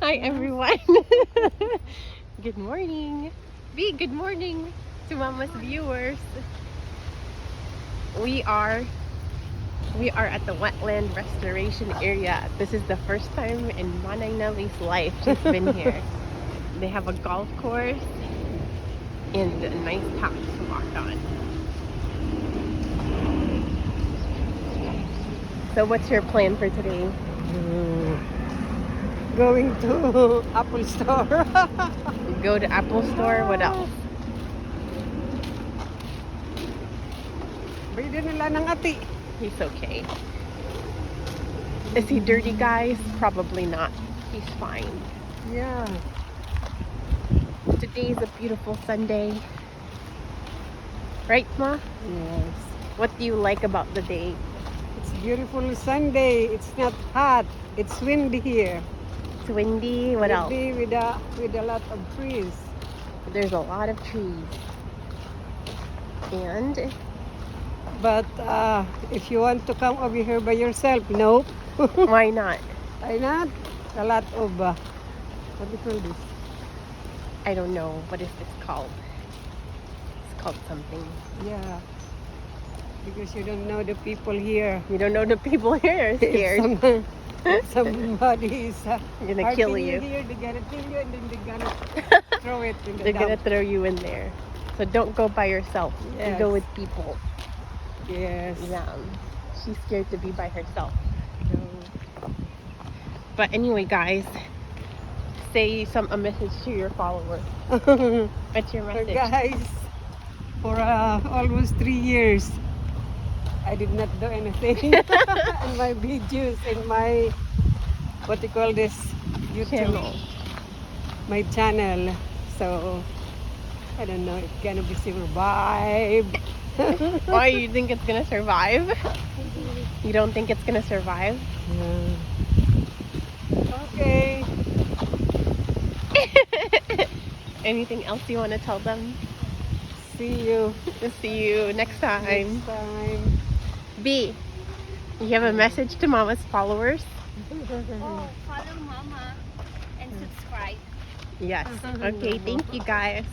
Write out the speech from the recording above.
Hi everyone. Good morning. B, good morning to Mama's viewers. We are at the wetland restoration area. This is the first time in Manay Nelly's life she's been here. They have a golf course and a nice path to walk on. So what's your plan for today? Going to Apple Store. Go to Apple Store, what else? Bili nila ng ati. He's okay. Is he dirty, guys? Probably not. He's fine. Yeah. Today's a beautiful Sunday. Right, Ma? Yes. What do you like about the day? It's beautiful Sunday. It's not hot. It's windy here. It's windy. What else? Windy with a lot of trees. There's a lot of trees. And But if you want to come over here by yourself, nope. why not? Why not? A lot of what do you call this? I don't know. What is this called? It's called something. Yeah. Because you don't know the people here. You don't know the people here are scared. If somebody is Gonna kill hurting you. here, they're gonna kill you and then they're gonna throw it in the They're gonna dump. throw you in there. So don't go by yourself. You Yes. go with people. Yes. Yeah. She's scared to be by herself. But anyway, guys, say a message to your followers. What's your So message? guys, for almost 3 years, I did not do anything in my videos, in my, what do you call this, YouTube, Channel. my channel. So, I don't know if it's gonna be survived. Why, you think it's gonna survive? You don't think it's gonna survive? Okay. Anything else you want to tell them? See you See you next time. next time. B, you have a message to Mama's followers? Oh, follow Mama and subscribe. Yes. Okay, thank you guys.